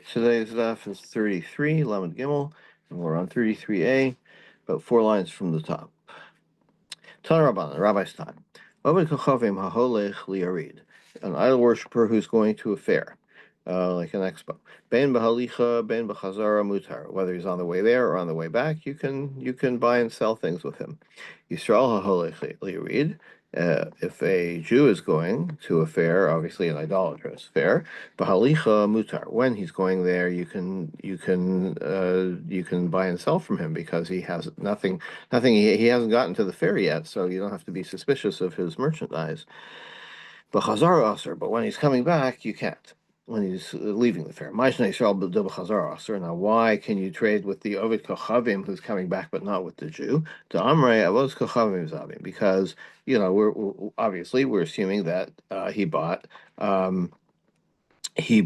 Today's daf is 33, Lamed Gimel, and we're on 33a, about 4 lines from the top. Tan Rabbanan, Rabbi's time. Ovid Kochavim Haholech Liarid, an idol worshiper who's going to a fair, like an expo. Ben Bahalicha, Ben Bachazara Mutar. Whether he's on the way there or on the way back, you can buy and sell things with him. Yisrael Haholech Liarid. If a Jew is going to a fair, obviously an idolatrous fair, Bahalicha mutar. When he's going there, you can buy and sell from him because he has nothing. He hasn't gotten to the fair yet, so you don't have to be suspicious of his merchandise. But when he's coming back, you can't. When he's leaving the fair. Now, why can you trade with the Ovid Kochavim who's coming back but not with the Jew? To Amrei Avos Kochavim Zavim, because we're obviously we're assuming that um, he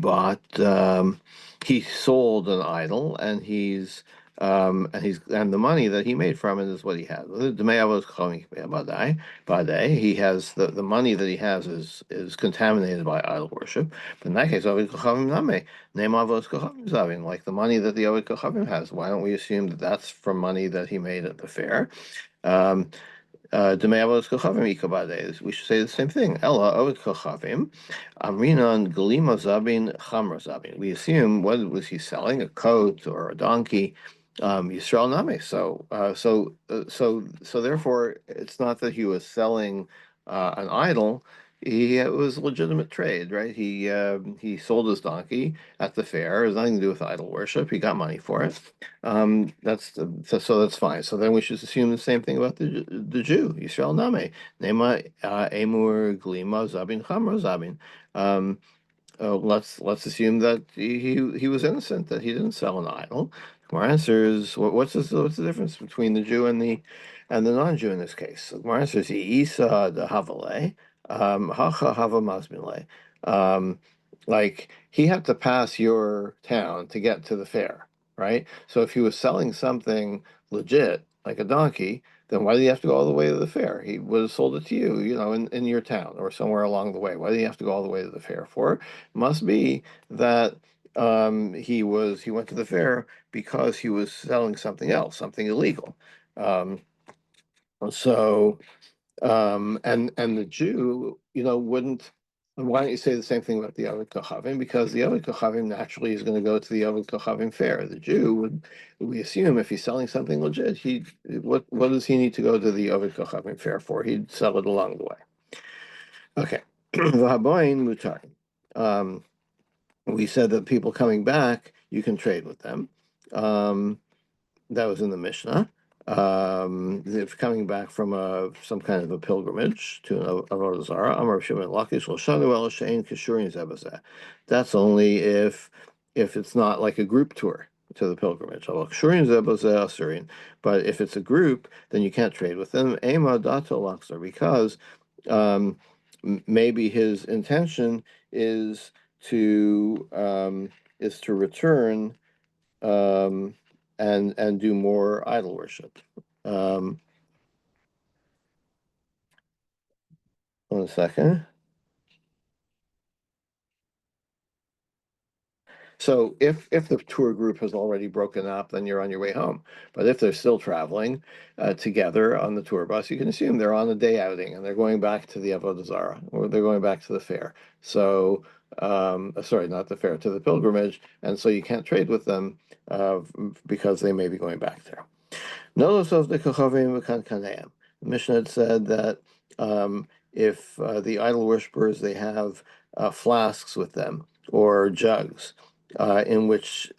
sold an idol, and the money that he made from it is what he has. He has the money that he has is contaminated by idol worship. But in that case, like the money that the Ovid Kochavim has, why don't we assume that that's from money that he made at the fair? Um, we should say the same thing. Ella Ovid Kochavim, Amrinan Galima Zabin Chamra Zabin. We assume, what was he selling? A coat or a donkey? Yisrael Name. So therefore, it's not that he was selling an idol. It was legitimate trade, right? He sold his donkey at the fair. It has nothing to do with idol worship. He got money for it. So that's fine. So then we should assume the same thing about the Jew, Yisrael Name, Nema Emur Glima Zabin Chamra Zabin. Let's assume that he was innocent, that he didn't sell an idol. Our answer is what's the difference between the Jew and the non-Jew in this case? So our answer is Isa the Havale, Hacha Hava Masmile. Like he had to pass your town to get to the fair, right? So if he was selling something legit, like a donkey, then why do you have to go all the way to the fair? He would have sold it to you, in your town or somewhere along the way. Why do you have to go all the way to the fair for? Must be that he went to the fair because he was selling something else, something illegal. Um, so and the Jew, wouldn't. Why don't you say the same thing about the Ovid Kochavim? Because the Ovid Kochavim naturally is going to go to the Ovid Kochavim fair. The Jew we assume, if he's selling something legit, what does he need to go to the Ovid Kochavim fair for? He'd sell it along the way. Okay, V'haboin mutarim. We said that people coming back, you can trade with them. That was in the Mishnah. If coming back from some kind of a pilgrimage to Avodah Zarah, Amar Shimon Lakish L'Shanu El Shein Kishurin Zebazeh. That's only if it's not like a group tour to the pilgrimage. Kishurin Zebazeh Asurin. But if it's a group, then you can't trade with them. Ema Dato Laksar, because maybe his intention is to return and do more idol worship. Um, 1 second. So if the tour group has already broken up, then you're on your way home. But if they're still traveling together on the tour bus, you can assume they're on a day outing and they're going back to the Avodah Zarah, or they're going back to the fair. So, sorry, not the fair, to the pilgrimage, and so you can't trade with them because they may be going back there. Notice of the Kochavim V'Kankaneim. The Mishnah had said that if the idol worshippers, they have flasks with them or jugs in which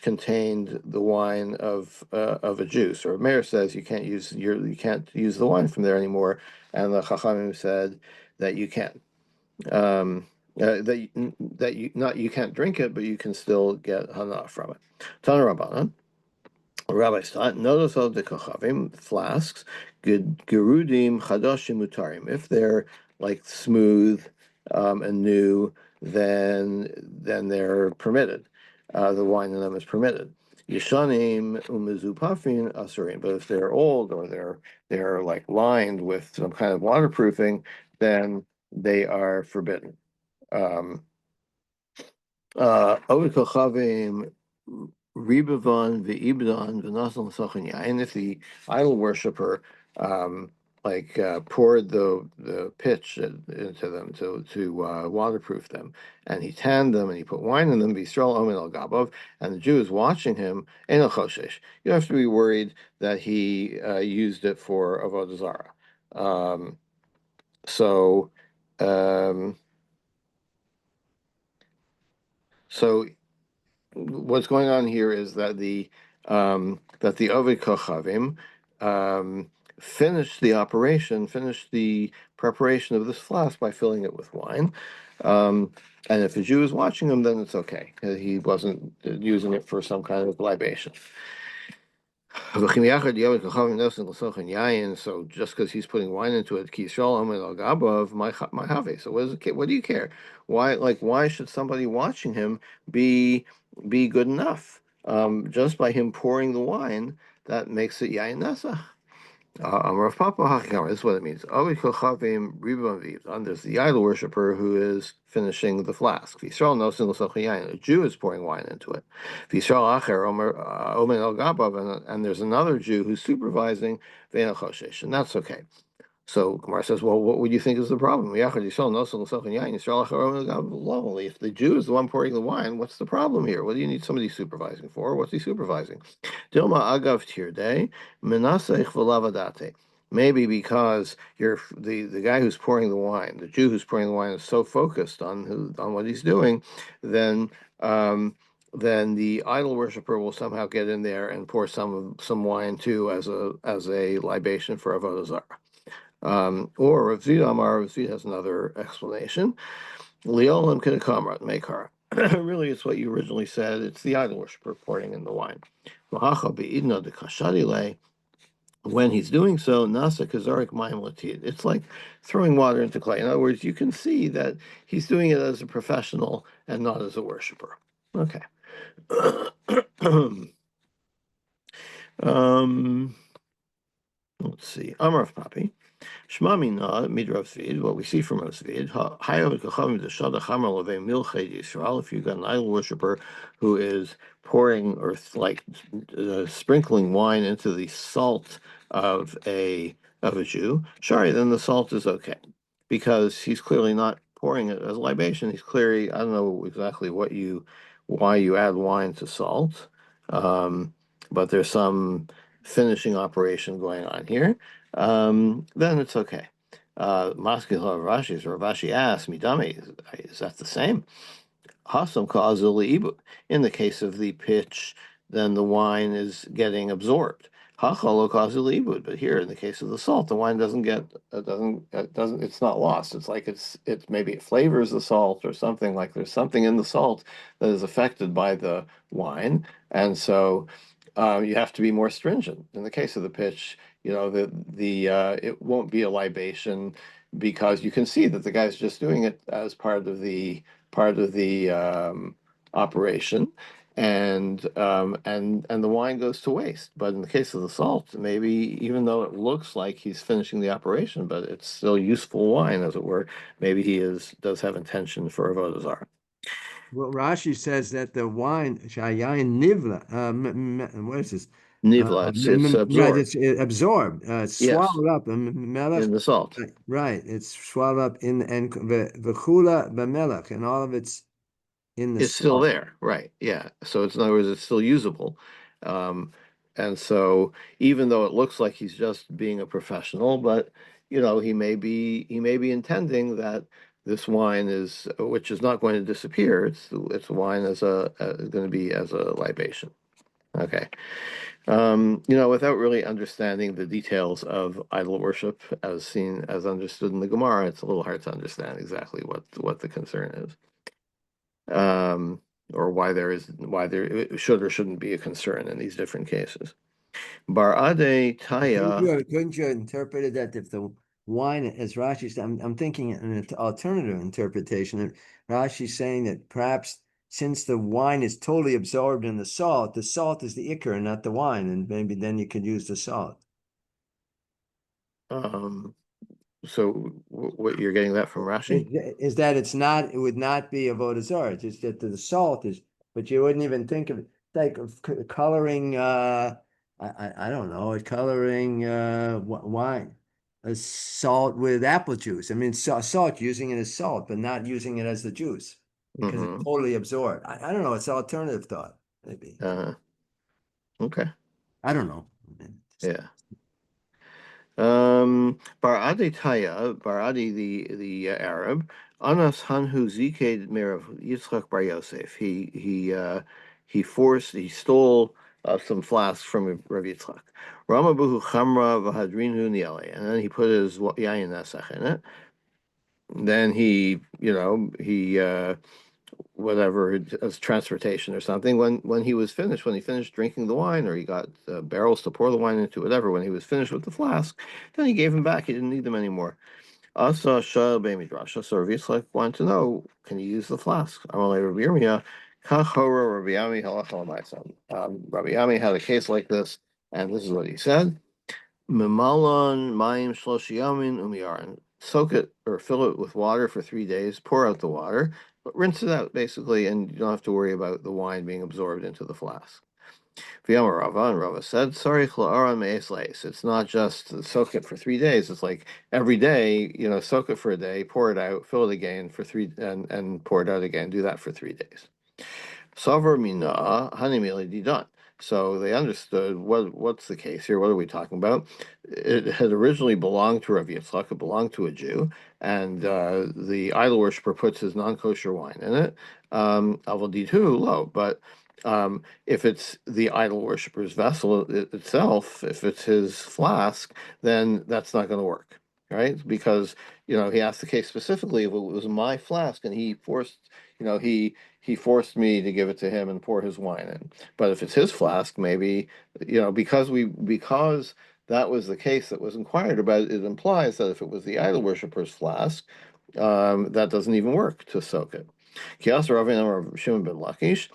contained the wine of a Jew. So Meir says you can't use the wine from there anymore, and the Chachamim said that you can. You can't drink it, but you can still get hana from it. Tana Rabbanan. Rabbi's taught, notice of the kochavim, flasks, gerudim chadashim mutarim. If they're like smooth and new, then they're permitted. The wine in them is permitted. Yishanim umizupafin asurim. But if they're old or they're like lined with some kind of waterproofing, then they are forbidden. Um, Ovid Kochavim Ribavan Ve'ibdan V'nasan Sachan Yain. If the idol worshiper poured the pitch into them to waterproof them, and he tanned them and he put wine in them, V'Yisrael Omen Al Gabav, and the Jew is watching him, Ein Al Choshesh. You don't have to be worried that he used it for Avodah Zarah. Um, so. Um, so what's going on here is that the Ovid Kochavim finished the operation, finished the preparation of this flask by filling it with wine. And if a Jew is watching him, then it's okay. He wasn't using it for some kind of libation. So just because he's putting wine into it, so what do you care? Why should somebody watching him be good enough? Just by him pouring the wine, that makes it yayin nasa. Rav Papa Hakikar, this is what it means. And there's the idol worshiper who is finishing the flask. A Jew is pouring wine into it. And there's another Jew who's supervising, and that's okay. So Gemara says, well, what would you think is the problem? If the Jew is the one pouring the wine, what's the problem here? What do you need somebody supervising for? What's he supervising? Dilma agav tirde, menasech v'lavadate. Maybe because the guy who's pouring the wine, the Jew who's pouring the wine, is so focused on what he's doing, then then the idol worshiper will somehow get in there and pour some wine too as a libation for avodah zarah. Or Rav Zida Amar, Rav Zida has another explanation. Leolam Kinakamrat Mekar. Really, it's what you originally said. It's the idol worshiper pouring in the wine. When he's doing so, Nasa Kazarik Mayim Latid. It's like throwing water into clay. In other words, you can see that he's doing it as a professional and not as a worshiper. Okay. Let's see. Amar of Papi. Shma mina midrav Zvid, what we see from Rav Zvid, if you've got an idol worshiper who is pouring or sprinkling wine into the salt of a Jew, sorry, then the salt is okay, because he's clearly not pouring it as a libation. He's clearly, I don't know exactly why you add wine to salt, but there's some finishing operation going on here. Then it's okay. Maskil Rashi, so Rashi asks, Midami, is that the same? Hasam Ka'azuli Ibu. In the case of the pitch, then the wine is getting absorbed. Hachalo Ka'azuli Ibu. But here, in the case of the salt, the wine it's not lost. It's like maybe it flavors the salt or something, like there's something in the salt that is affected by the wine. And so you have to be more stringent. In the case of the pitch, it won't be a libation because you can see that the guy's just doing it as part of the operation, and the wine goes to waste. But in the case of the salt, maybe even though it looks like he's finishing the operation, but it's still useful wine, as it were. Maybe he does have intention for avodah zarah. Well, Rashi says that the wine, shayayin nivla, what is this? Nivla, it's Right, absorbed. it's absorbed, it's Yes, swallowed up, melech, in the salt. right, it's swallowed up in and v'chula b'melech, and all of it's in the It's still salt. there, right? Yeah. So in other words, it's still usable. Um, and so even though it looks like he's just being a professional, but he may be intending that this wine which is not going to disappear. It's wine going to be as a libation. Okay. Without really understanding the details of idol worship as understood in the Gemara, it's a little hard to understand exactly what the concern is. Or why there should or shouldn't be a concern in these different cases. Barade Taya. Couldn't you interpret it that if the wine, as Rashi said, I'm thinking an alternative interpretation. Rashi's saying that perhaps since the wine is totally absorbed in the salt is the ikar and not the wine, and maybe then you could use the salt. Um, what you're getting that from Rashi? Is that it's not, it would not be Avodah Zarah, just that the salt is, but you wouldn't even think of like of coloring, I don't know, coloring, wine, a salt with apple juice. I mean, salt, using it as salt, but not using it as the juice because it's Hmm. totally absorbed. I don't know. It's an alternative thought, maybe. Okay. I don't know. I mean, Yeah. Baradi Taya, Baradi the Arab, Anas Hanhu Ziked Merav Yitzchak Bar Yosef. He stole some flasks from Rav Yitzchak. Ramabuhu Chamra Vahadrinhu Niele, and then he put his yayin nesach in it. Then he whatever as transportation or something. When he was finished, when he finished drinking the wine, or he got barrels to pour the wine into, whatever. When he was finished with the flask, then he gave them back. He didn't need them anymore. Asa Shah Midrasha. So Rav Yitzchak wanted to know, can you use the flask? Amalei Rabbi Yirmiyah, Kach Hora Rabbi Yami Halacha L'Maisa. Rabbi Yami had a case like this, and this is what he said. Mimalon mayim shloshi yamin umiyarin. Soak it or fill it with water for 3 days. Pour out the water, but rinse it out basically, and you don't have to worry about the wine being absorbed into the flask. V'yamar Rava, and Rava said, "Sorry, chla'aran me'es leis." It's not just soak it for 3 days. It's like every day, soak it for a day, pour it out, fill it again for three, and pour it out again. Do that for 3 days. Savar mina hanimili didon. So they understood what's the case here. What are we talking about? It had originally belonged to Rav Yitzchak. It belonged to a Jew, and the idol worshiper puts his non-kosher wine in it. Avoditu low, but if it's the idol worshiper's vessel itself, if it's his flask, then that's not going to work, right? Because he asked the case specifically if it was my flask and he forced, he forced me to give it to him and pour his wine in. But if it's his flask, maybe, because that was the case that was inquired about, it implies that if it was the idol worshiper's flask, that doesn't even work to soak it. Kias Ravin Shimon ben Lakish.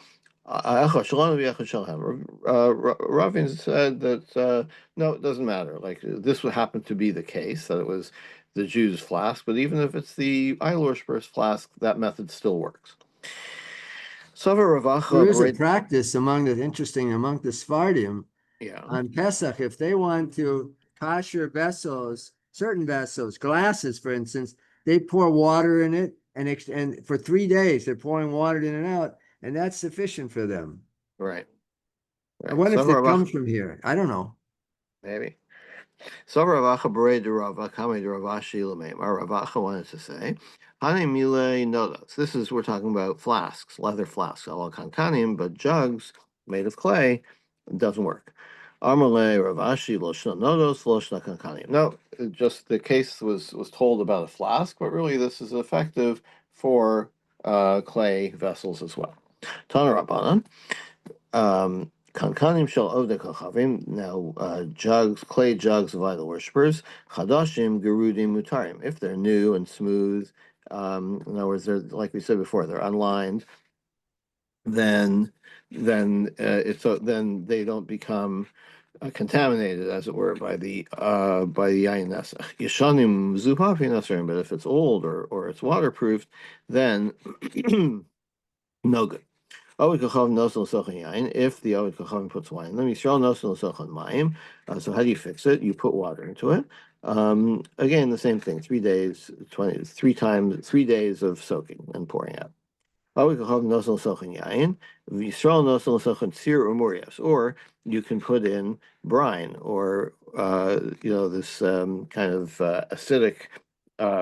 Ravin said that no, it doesn't matter. Like this would happen to be the case that it was the Jew's flask, but even if it's the idol worshiper's flask, that method still works. Savar there Ravacha is a Bered. practice among the Sephardim Yeah, on Pesach, if they want to kosher vessels, certain vessels, glasses, for instance, they pour water in it, and for 3 days they're pouring water in and out, and that's sufficient for them. right, I right. wonder if Savar it Ravacha, comes from here. I don't know. maybe. Savar Ravacha Bered de Rava Kame de Ravashi Lameim. Our Ravacha wanted to say, Hane Mile Nodas. This is, we're talking about flasks, leather flasks, al kankanim, but jugs made of clay doesn't work. Armale Ravashi Loshna Nodos Loshna Kankanim. No, just the case was told about a flask, but really this is effective for clay vessels as well. Tana Rabbanan. Kankanim shel Ovda Kochavim. Now, jugs, clay jugs of idol worshippers. Chadashim Gerudim Mutarim. If they're new and smooth, in other words, they're like we said before, they're unlined. Then they don't become contaminated, as it were, by the yayin nesach. Yeshanim zupafin nasrim. But if it's old or it's waterproofed, then no good. Ovid Kachavim Noson Sochan Yain. If the Ovid Kachavim puts wine in them, Yisrael Noson Sochan Mayim. So how do you fix it? You put water into it. Again, the same thing. 3 days, 3 times, 3 days of soaking and pouring out. Ovid Kachavim Noson Sochan Yain. Yisrael Noson Sochan Tzir or Murias. Or you can put in brine or this kind of acidic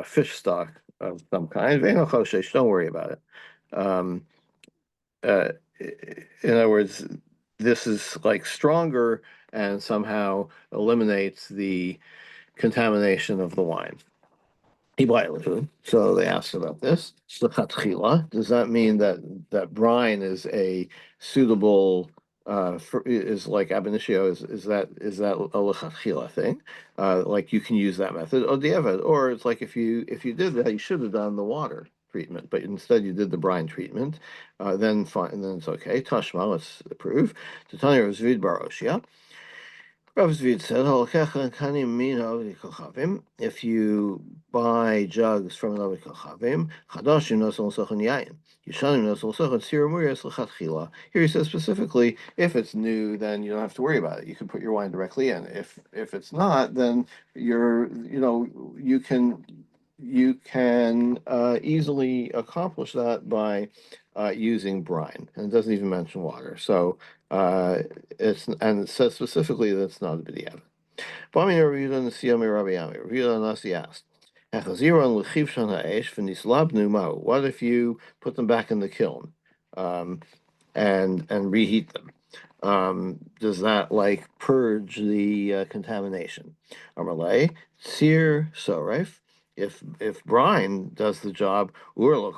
fish stock of some kind. Don't worry about it. Um, uh, in other words, this is like stronger and somehow eliminates the contamination of the wine. So they asked about this. Does that mean that brine is a suitable is like ab initio? Is that a lechatchila thing? Like you can use that method, or it's like if you did that, you should have done the water treatment, but instead you did the brine treatment. Then fine, then it's okay. Tashma, let's approve. Titania Zvid Bar Oshia. Rav Zvid said, "Halakecha kanim min ha'ovid kochavim." If you buy jugs from an ovid kochavim, chadashim nosel sochan yayin, yishanim nosel sochan sira muyas lechatchila. Here he says specifically, if it's new, then you don't have to worry about it. You can put your wine directly in. If it's not, then you can easily accomplish that by using brine, and it doesn't even mention water. So. It says specifically that it's not a b'diavad. Bami Rabbi Yehuda Nasi Rabbi Yami. Rabbi Yehuda Nasi asked, "Hachaziron l'chiv shan ha'esh v'nislabnu ma'u." What if you put them back in the kiln, um, and reheat them? Does that like purge the contamination? Amalei tzir soref. If brine does the job, ur lo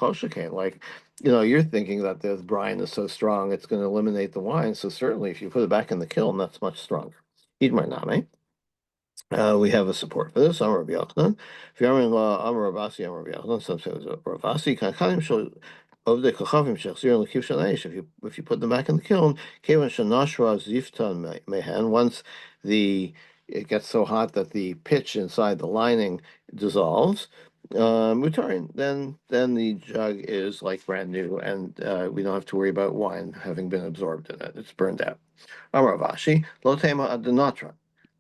like you're thinking that the brine is so strong it's going to eliminate the wine. So certainly, if you put it back in the kiln, that's much stronger. Idmar name. We have a support for this. Amar Rabbi Yochanan. If you're in law, Amar Ravasi, Amar Rabbi Yochanan. Sometimes Ravasi Kankanim shel Ovdei Kochavim shechzir l'kiv shanaish. If you put them back in the kiln, kevan shanashra ziftan mehen. Once it gets so hot that the pitch inside the lining dissolves, mutarin. Then the jug is like brand new, and we don't have to worry about wine having been absorbed in it. It's burned out. Amar Ravashi, lo tema ad denatra.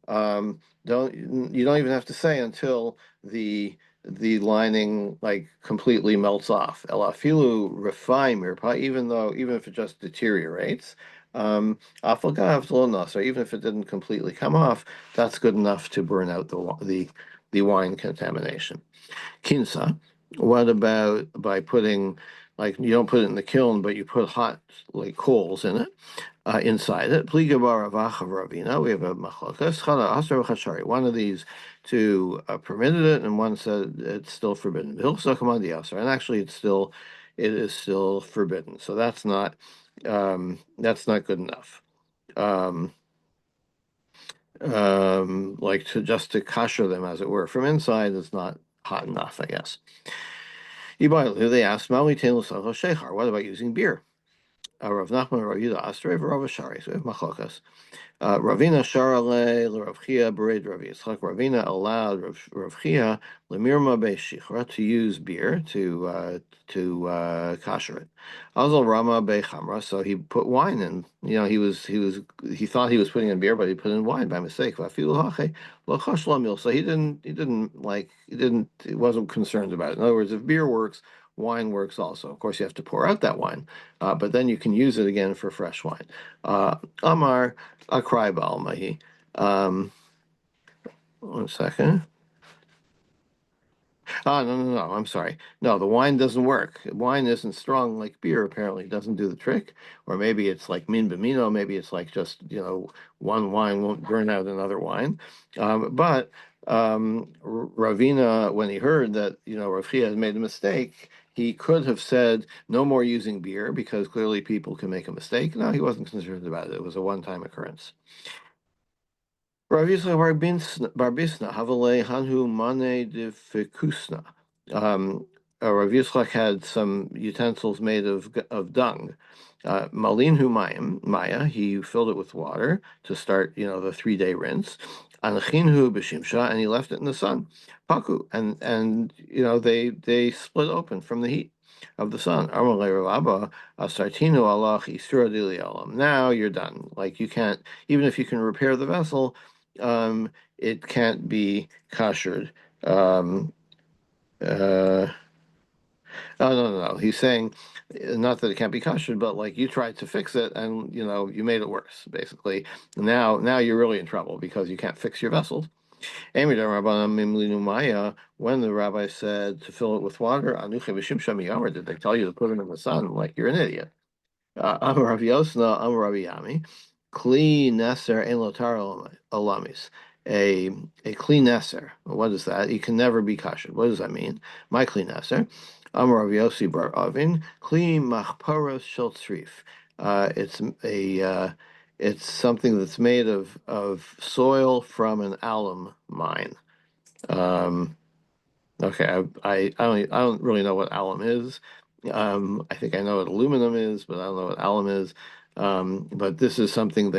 Don't you don't even have to say until the lining like completely melts off. Elafilu refine even if it just deteriorates. Afagav lo even if it didn't completely come off, that's good enough to burn out the wine contamination. Kinsa, what about by putting like you don't put it in the kiln, but you put hot like coals in it? Inside it. Pliga bar avach of Ravina. We have a machlokas. Chala asar v'chashari. One of these two permitted it, and one said it's still forbidden. Hilchsakamadi asar, and actually it is still forbidden. So that's not good enough. Um, like to kosher them, as it were, from inside is not hot enough, I guess. They asked, what about using beer? Rav Nachman, Rav Yehuda Asrei, Rav Ashari. So we have machlokas. Ravina Sharale Rav Chia Bered Rav Yitzchak. Ravina allowed Rav Chia Lemirma Beishichra to use beer to kosher it. Azal Rama Bechamra. So he put wine in. He thought he was putting in beer, but he put in wine by mistake. So he wasn't concerned about it. In other words, if beer works, wine works also. Of course, you have to pour out that wine, but then you can use it again for fresh wine. Amar. A cry Balmahi. One second. Oh, no. I'm sorry. No, the wine doesn't work. Wine isn't strong like beer, apparently. It doesn't do the trick. Or maybe it's like min bimino. Maybe it's like just, one wine won't burn out another wine. But Ravina, when he heard that, Rav Chia had made a mistake, he could have said, no more using beer, because clearly people can make a mistake. No, he wasn't concerned about it. It was a one-time occurrence. Rav Yitzchak Bar Bisna, Havale Hanhu Mane de Fikusna. Rav Yitzchak had some utensils made of dung. Malinhu Mayim, Maya, he filled it with water to start, the 3-day rinse. Anachinhu B'Shimsha, and he left it in the sun. Paku, and they split open from the heat of the sun. Now you're done. Like you can't, even if you can repair the vessel, it can't be koshered. Oh, no. He's saying not that it can't be koshered, but like you tried to fix it and you made it worse, basically. Now you're really in trouble because you can't fix your vessels. When the rabbi said to fill it with water, did they tell you to put it in the sun? Like you're an idiot. Amar Rav Yosna, Amar Rabbi Yami, Kli Neser En Lotar Alamis. A Kli Neser. What is that? It can never be kosher. What does that mean? My Kli Neser. Amar Rav Yossi Bar Avin, Kli Machparos Shel Tzrif. It's something that's made of soil from an alum mine. Um, Okay, I don't really know what alum is. I think I know what aluminum is, but I don't know what alum is. But this is something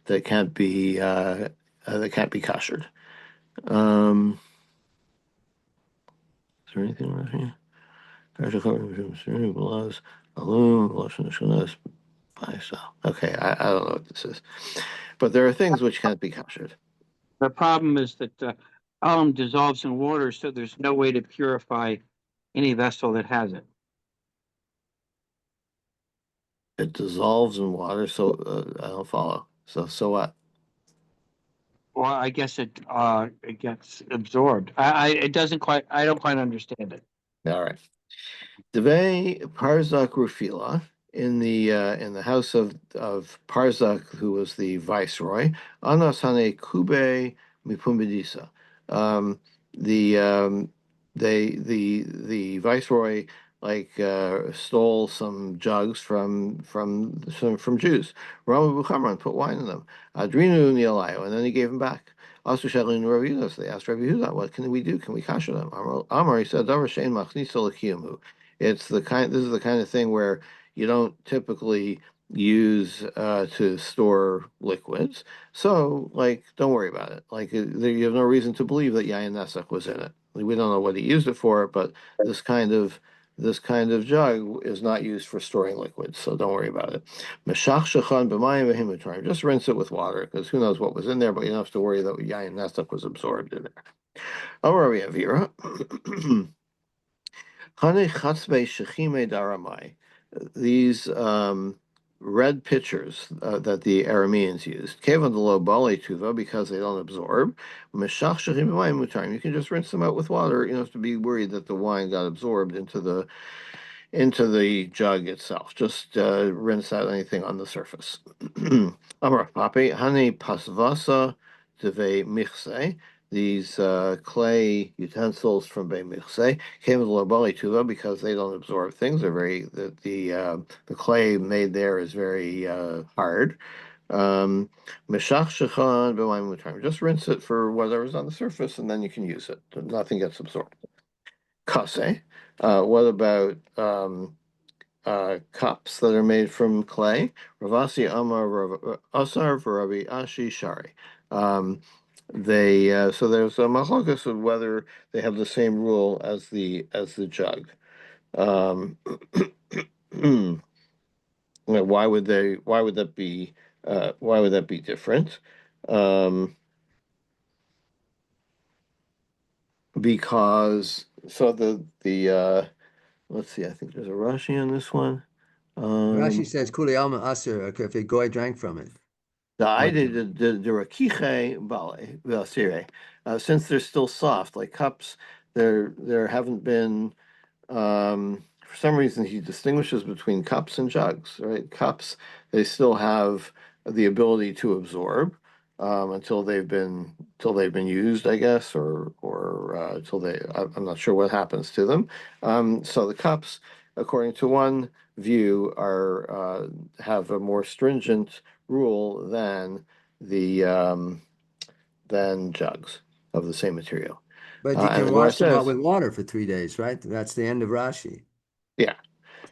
that can't be koshered. Um, is there anything around here? Okay, I don't know what this is, but there are things which can't be koshered. The problem is that alum dissolves in water, so there's no way to purify any vessel that has it. It dissolves in water, so I don't follow. So what? Well, I guess it gets absorbed. It doesn't quite. I don't quite understand it. All right. Dve Parzak Rufila in the house of Parzak, who was the viceroy, Anasane Kube Mipumbedisa. Um, the the viceroy stole some jugs from Jews. Rama Bukharan put wine in them. Adrinu Nialayo, and then he gave them back. Also, Shalin Rav Yehuda, so they asked Rav Yehuda, "What can we do? Can we kasher them?" Amar, he said, "Davar shein machnisa l'kiyamu." This is the kind of thing where you don't typically use to store liquids. So, like, don't worry about it. Like, you have no reason to believe that Yayin Nesach was in it. We don't know what he used it for, but this kind of this kind of jug is not used for storing liquids, so don't worry about it. Meshach shechan b'mayim v'himutrim. Just rinse it with water, because who knows what was in there, but you don't have to worry that Yayin Nesach was absorbed in there. Amar Rabbi Avira. These red pitchers that the Arameans used, because they don't absorb. You can just rinse them out with water. You don't have to be worried that the wine got absorbed into the jug itself. Just rinse out anything on the surface. Amar Pape, Hani Pasvasa Deve Michse. These clay utensils from Bei Michse came with Lobali Tuva because they don't absorb things. They're very the clay made there is very hard. Meshach shechan b'mayim mutar. Just rinse it for whatever's on the surface, and then you can use it. Nothing gets absorbed. Kase. What about cups that are made from clay? Ravasi Amar Asar V'Rabi Ashi Shari. So there's a machlokas of whether they have the same rule as the jug. Um, why would that be why would that be different? Um, because so the let's see, I think there's a Rashi on this one. Rashi Um, says Kuli Alma Aser if a goy drank from it. the What? idea the rakiche bale v'asire, since they're still soft like cups, there haven't been for some reason, he distinguishes between cups and jugs, right? Cups, they still have the ability to absorb until they've been used, I guess, or until I'm not sure what happens to them. So the cups, according to one view, are have a more stringent rule the than jugs of the same material. But you And can the Gemara wash them out says, with water for 3 days, right? That's the end of Rashi. yeah.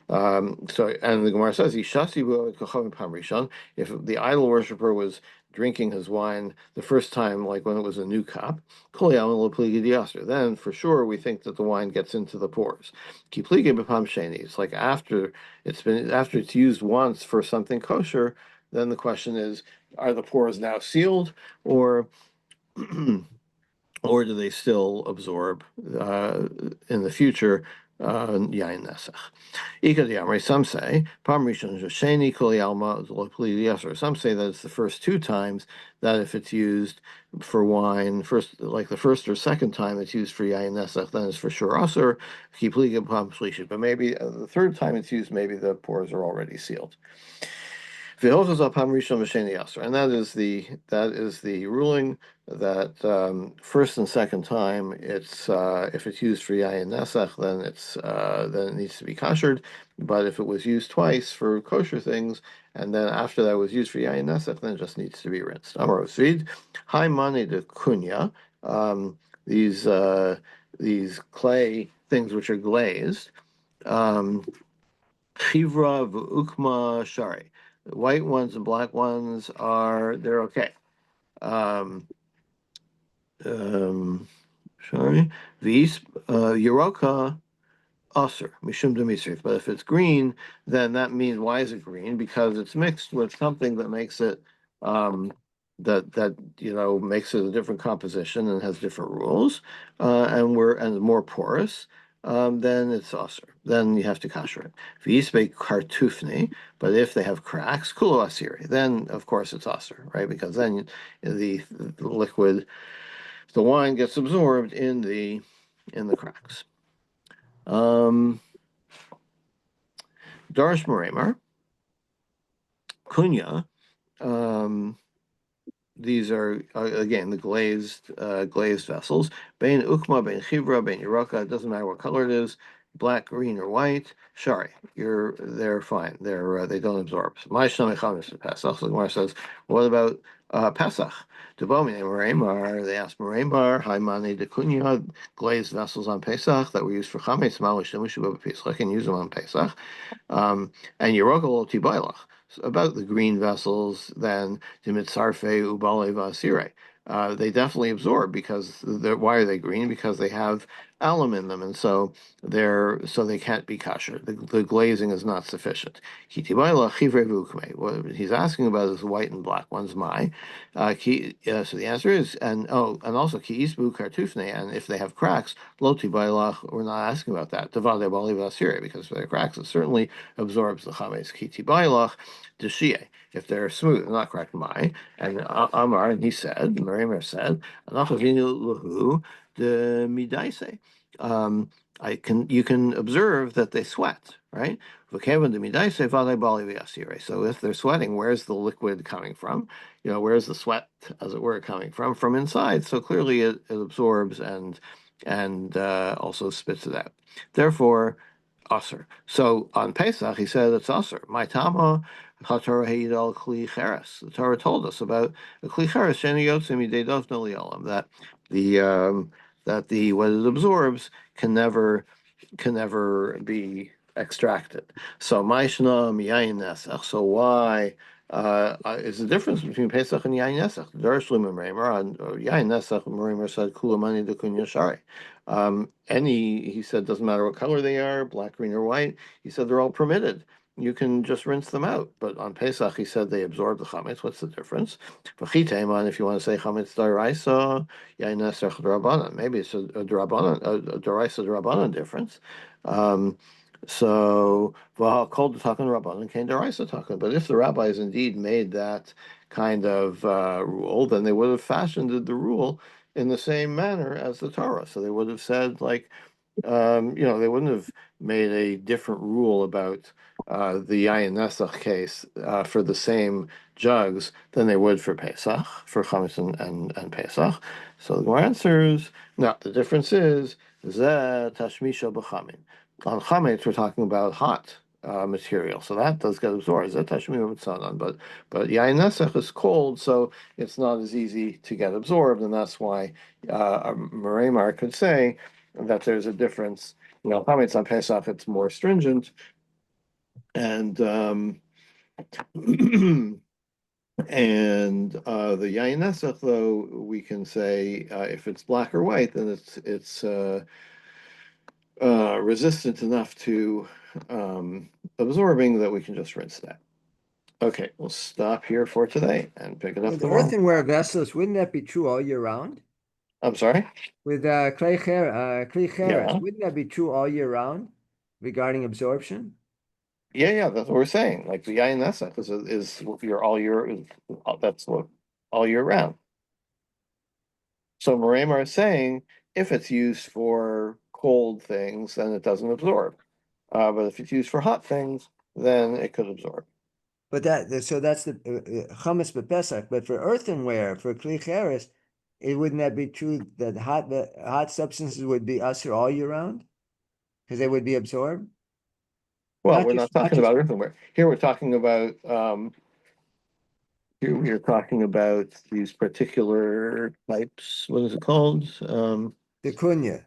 And the Gemara says, "Ishasi kochavim pam rishon." If the idol worshiper was drinking his wine the first time, like when it was a new cup, kol yamin lo pligi diaser, then for sure we think that the wine gets into the pores. Ki pligi b'pam sheni. It's like after it's used once for something kosher, then the question is, are the pores now sealed, or or do they still absorb in the future yain nesach? Some say Some say that it's the first two times that if it's used for wine, first like the first or second time it's used for yain nesach, then it's for sure aser. But maybe the third time it's used, maybe the pores are already sealed. And that is the ruling that first and second time it's if it's used for yayin nesach, then it needs to be koshered. But if it was used twice for kosher things, and then after that was used for yayin nesach, then it just needs to be rinsed. Amar Osvid, hi mani de kunya. Um, these clay things which are glazed. Chivra v'ukma shari. white ones and black ones they're okay. Um, sorry, these Yeroka Usr, Mishum Demisrif. But if it's green, then that means why is it green? Because it's mixed with something that makes it that makes it a different composition and has different rules, and more porous. Then it's Usr. Then you have to kasher it. V'yisbei kartufni, but if they have cracks, kulo asiri. Then of course it's Usr, right? Because then the liquid, the wine gets absorbed in the cracks. Darish Moramer, Kunya. Um, these are again the glazed vessels. Bein ukma, bein chivra, bein yeroka. It doesn't matter what color it is, black, green, or white. Shari, they're fine. They don't absorb. My shlomechamis Pesach. So the Gemara says, what about Pesach? Debomi Moramer. They asked Moramer, Haimani de Kunya, glazed vessels on Pesach that were used for chametz. Malish shemishu Pesach, and use them on Pesach. And Yerogel Tibailach. About the green vessels, then Dimitzarfe Ubale Vasire. They definitely absorb because why are they green? Because they have alum in them, and so they can't be kosher. The glazing is not sufficient. What he's asking about is white and black ones. So the answer is, and also ki isbu kartufne, and if they have cracks, loti bailach. We're not asking about that. Devade bali vasire, because for their cracks, it certainly absorbs the chametz. Ki bailach deshie. If they're smooth, not cracked, and Amar, and he said, Merimer said, Anachavinu luhu de midaise. You can observe that they sweat, right? So if they're sweating, where's the liquid coming from? Where's the sweat, as it were, coming from? From inside. So clearly it absorbs and also spits it out. Therefore, Aser. So on Pesach, he said it's Aser. My Tama, Chatorah Heidal Kli Cheres. The Torah told us about the Kli Cheres, Sheni Yotzim Yideidos No Li'olam, that the what it absorbs can never be extracted. So Maishna Miyayin Nesach. So why is the difference between Pesach and Yayin Nesach? Darish Limim on Yayin Nesach, Reimer said Kulamani de Kunya Shari. He said, doesn't matter what color they are, black, green, or white. He said they're all permitted. You can just rinse them out. But on Pesach, he said they absorb the chametz. What's the difference? V'chiteiman, if you want to say chametz daraisa, yain nesach darabanan. Maybe it's a darabanan, a daraisa darabanan difference. So v'ha called the takan rabbanan came daraisa takan. But if the rabbis indeed made that kind of rule, then they would have fashioned the rule in the same manner as the Torah. So they would have said, like, they wouldn't have made a different rule about the Yayin Nesach case for the same jugs than they would for Pesach, for Chametz and Pesach. So the Gemara answers, no, the difference is Zeh Tashmisha B'Chamin. On Chametz, we're talking about hot material, so that does get absorbed. Zeh Tashmisha B'Tzanan, but Yayin Nesach is cold, so it's not as easy to get absorbed, and that's why Meremar could say that there's a difference. Chametz on Pesach, it's more stringent, and and the Yayin Nesach, though, we can say if it's black or white, then it's resistant enough to absorbing that we can just rinse that. Okay, we'll stop here for today and pick it up With tomorrow. earthenware vessels, wouldn't that be true all year round? I'm sorry? With clay cheres, Yeah. wouldn't that be true all year round regarding absorption? Yeah, that's what we're saying. Like the Yayin Nesach is your all year. That's what all year round. So Moramer is saying if it's used for cold things, then it doesn't absorb. But if it's used for hot things, then it could absorb. But that's the chametz b'Pesach. But for earthenware, for kli cheres, wouldn't that be true that hot substances would be usher all year round because they would be absorbed? Well, Not we're just- not talking about earthenware. Here we're talking about these particular types. What is it called? the kunya.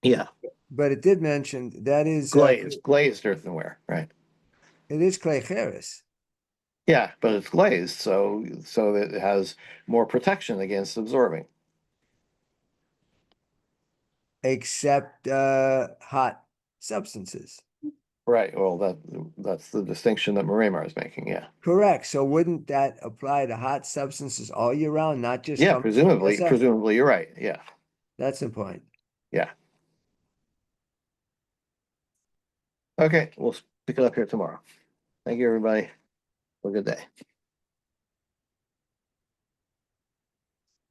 Yeah, But it did mention that is glazed earthenware, right? it is clay cheres. Yeah, but it's glazed, so that it has more protection against absorbing. Except hot substances. Right. Well, that's the distinction that Moremar is making. Yeah. Correct. So wouldn't that apply to hot substances all year round, not just Yeah. from Presumably, siesta? you're right. Yeah. That's the point. Yeah. Okay. We'll pick it up here tomorrow. Thank you, everybody. Have a good day.